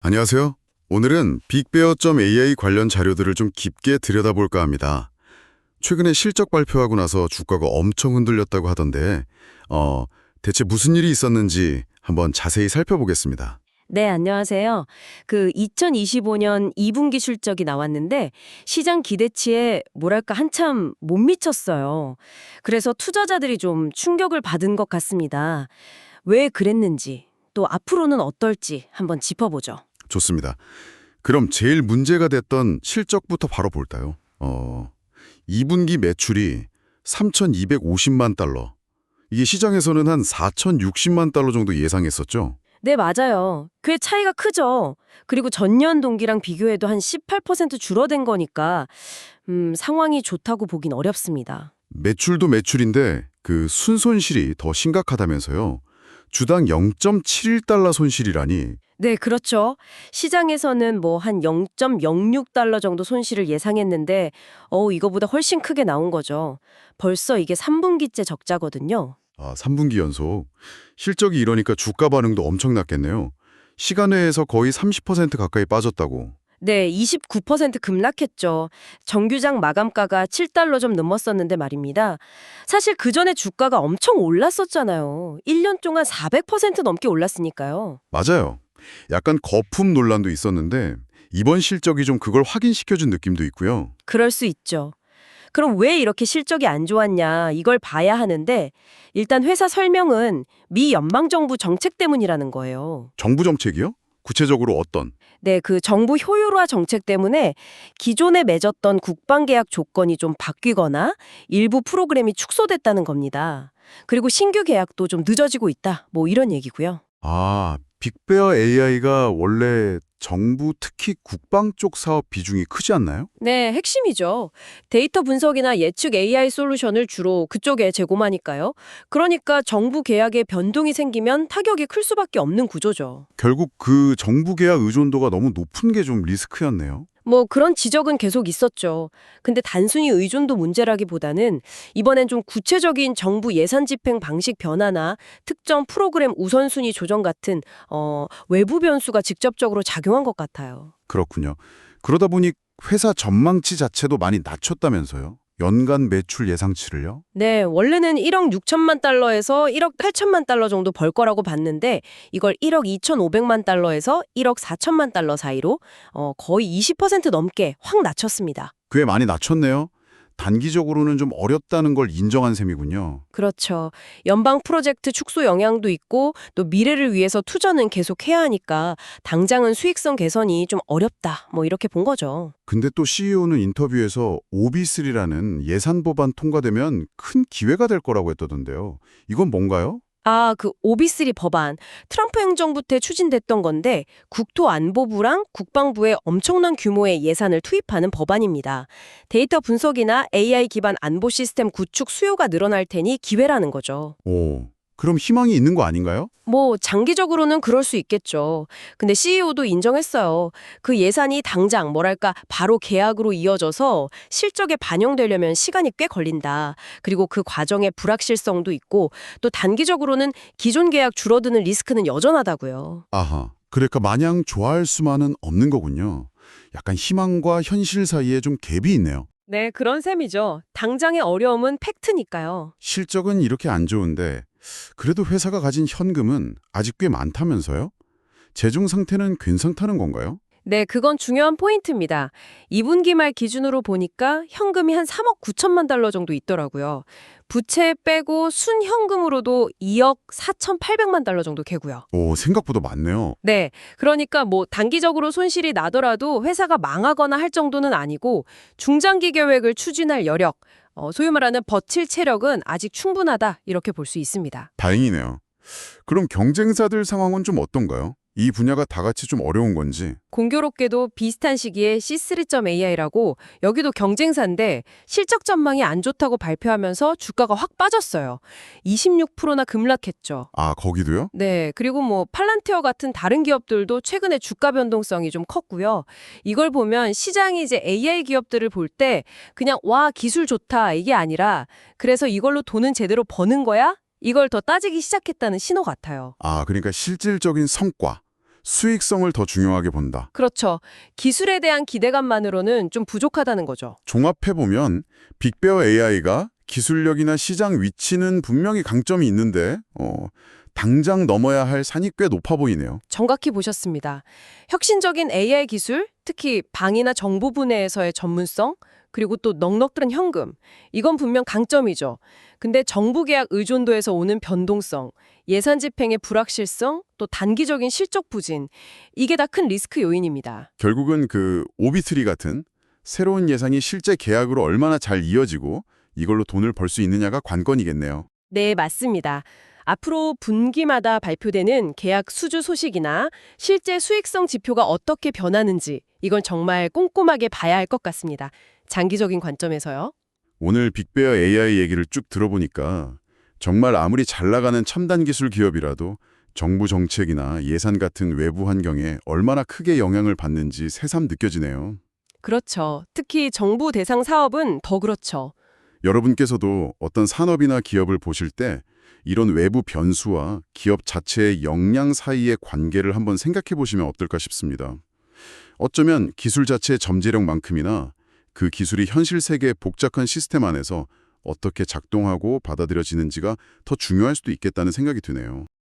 안녕하세요. 오늘은 빅베어.ai 관련 자료들을 좀 깊게 들여다볼까 합니다. 최근에 실적 발표하고 나서 주가가 엄청 흔들렸다고 하던데, 대체 무슨 일이 있었는지 한번 자세히 살펴보겠습니다. 네, 안녕하세요. 2025년 2분기 실적이 나왔는데 시장 기대치에 뭐랄까 한참 못 미쳤어요. 그래서 투자자들이 좀 충격을 받은 것 같습니다. 왜 그랬는지, 또 앞으로는 어떨지 한번 짚어보죠. 좋습니다. 그럼 제일 문제가 됐던 실적부터 바로 볼까요? 2분기 매출이 3,250만 달러. 이게 시장에서는 한 4,060만 달러 정도 예상했었죠? 네, 맞아요. 꽤 차이가 크죠. 그리고 전년 동기랑 비교해도 한 18% 줄어든 거니까 상황이 좋다고 보긴 어렵습니다. 매출도 매출인데 그 순손실이 더 심각하다면서요. 주당 0.71달러 손실이라니. 네, 그렇죠. 시장에서는 뭐 한 0.06달러 정도 손실을 예상했는데, 이거보다 훨씬 크게 나온 거죠. 벌써 이게 3분기째 적자거든요. 3분기 연속. 실적이 이러니까 주가 반응도 엄청났겠네요. 시간 외에서 거의 30% 가까이 빠졌다고. 네, 29% 급락했죠. 정규장 마감가가 7달러 좀 넘었었는데 말입니다. 사실 그 전에 주가가 엄청 올랐었잖아요. 1년 동안 400% 넘게 올랐으니까요. 맞아요. 약간 거품 논란도 있었는데 이번 실적이 좀 그걸 확인시켜준 느낌도 있고요. 그럴 수 있죠. 그럼 왜 이렇게 실적이 안 좋았냐, 이걸 봐야 하는데, 일단 회사 설명은 미 연방정부 정책 때문이라는 거예요. 정부 정책이요? 구체적으로 어떤? 네, 그 정부 효율화 정책 때문에 기존에 맺었던 국방계약 조건이 좀 바뀌거나 일부 프로그램이 축소됐다는 겁니다. 그리고 신규 계약도 좀 늦어지고 있다, 뭐 이런 얘기고요. 빅베어 AI가 원래 정부 특히 국방 쪽 사업 비중이 크지 않나요? 네, 핵심이죠. 데이터 분석이나 예측 AI 솔루션을 주로 그쪽에 제공하니까요. 그러니까 정부 계약에 변동이 생기면 타격이 클 수밖에 없는 구조죠. 결국 그 정부 계약 의존도가 너무 높은 게 좀 리스크였네요. 뭐 그런 지적은 계속 있었죠. 근데 단순히 의존도 문제라기보다는 이번엔 좀 구체적인 정부 예산 집행 방식 변화나 특정 프로그램 우선순위 조정 같은 외부 변수가 직접적으로 작용한 것 같아요. 그렇군요. 그러다 보니 회사 전망치 자체도 많이 낮췄다면서요? 연간 매출 예상치를요? 네, 원래는 1억 6천만 달러에서 1억 8천만 달러 정도 벌 거라고 봤는데 이걸 1억 2,500만 달러에서 1억 4천만 달러 사이로 거의 20% 넘게 확 낮췄습니다. 꽤 많이 낮췄네요. 단기적으로는 좀 어렵다는 걸 인정한 셈이군요. 그렇죠. 연방 프로젝트 축소 영향도 있고 또 미래를 위해서 투자는 계속 해야 하니까 당장은 수익성 개선이 좀 어렵다. 뭐 이렇게 본 거죠. 근데 또 CEO는 인터뷰에서 OB3라는 예산 법안 통과되면 큰 기회가 될 거라고 했다던데요. 이건 뭔가요? 그 오비3 법안, 트럼프 행정부 때 추진됐던 건데 국토안보부랑 국방부에 엄청난 규모의 예산을 투입하는 법안입니다. 데이터 분석이나 AI 기반 안보 시스템 구축 수요가 늘어날 테니 기회라는 거죠. 그럼 희망이 있는 거 아닌가요? 뭐 장기적으로는 그럴 수 있겠죠. 근데 CEO도 인정했어요. 그 예산이 당장 뭐랄까 바로 계약으로 이어져서 실적에 반영되려면 시간이 꽤 걸린다. 그리고 그 과정에 불확실성도 있고 또 단기적으로는 기존 계약 줄어드는 리스크는 여전하다고요. 아하, 그러니까 마냥 좋아할 수만은 없는 거군요. 약간 희망과 현실 사이에 좀 갭이 있네요. 네, 그런 셈이죠. 당장의 어려움은 팩트니까요. 실적은 이렇게 안 좋은데 그래도 회사가 가진 현금은 아직 꽤 많다면서요? 재정 상태는 괜찮다는 건가요? 네, 그건 중요한 포인트입니다. 2분기 말 기준으로 보니까 현금이 한 3억 9천만 달러 정도 있더라고요. 부채 빼고 순현금으로도 2억 4,800만 달러 정도 개고요. 생각보다 많네요. 네, 그러니까 뭐 단기적으로 손실이 나더라도 회사가 망하거나 할 정도는 아니고 중장기 계획을 추진할 여력, 소위 말하는 버틸 체력은 아직 충분하다 이렇게 볼 수 있습니다. 다행이네요. 그럼 경쟁사들 상황은 좀 어떤가요? 이 분야가 다 같이 좀 어려운 건지. 공교롭게도 비슷한 시기에 C3.AI라고 여기도 경쟁사인데 실적 전망이 안 좋다고 발표하면서 주가가 확 빠졌어요. 26%나 급락했죠. 거기도요? 네, 그리고 뭐 팔란티어 같은 다른 기업들도 최근에 주가 변동성이 좀 컸고요. 이걸 보면 시장이 이제 AI 기업들을 볼 때 그냥 와, 기술 좋다 이게 아니라 그래서 이걸로 돈은 제대로 버는 거야? 이걸 더 따지기 시작했다는 신호 같아요. 그러니까 실질적인 성과, 수익성을 더 중요하게 본다. 그렇죠. 기술에 대한 기대감만으로는 좀 부족하다는 거죠. 종합해보면 빅베어 AI가 기술력이나 시장 위치는 분명히 강점이 있는데 당장 넘어야 할 산이 꽤 높아 보이네요. 정확히 보셨습니다. 혁신적인 AI 기술, 특히 방이나 정보 분야에서의 전문성, 그리고 또 넉넉들은 현금. 이건 분명 강점이죠. 근데 정부 계약 의존도에서 오는 변동성, 예산 집행의 불확실성, 또 단기적인 실적 부진. 이게 다 큰 리스크 요인입니다. 결국은 그 오비트리 같은 새로운 예산이 실제 계약으로 얼마나 잘 이어지고 이걸로 돈을 벌 수 있느냐가 관건이겠네요. 네, 맞습니다. 앞으로 분기마다 발표되는 계약 수주 소식이나 실제 수익성 지표가 어떻게 변하는지 이건 정말 꼼꼼하게 봐야 할 것 같습니다. 장기적인 관점에서요. 오늘 빅베어 AI 얘기를 쭉 들어보니까 정말 아무리 잘 나가는 첨단 기술 기업이라도 정부 정책이나 예산 같은 외부 환경에 얼마나 크게 영향을 받는지 새삼 느껴지네요. 그렇죠. 특히 정부 대상 사업은 더 그렇죠. 여러분께서도 어떤 산업이나 기업을 보실 때 이런 외부 변수와 기업 자체의 역량 사이의 관계를 한번 생각해 보시면 어떨까 싶습니다. 어쩌면 기술 자체의 잠재력만큼이나 그 기술이 현실 세계의 복잡한 시스템 안에서 어떻게 작동하고 받아들여지는지가 더 중요할 수도 있겠다는 생각이 드네요.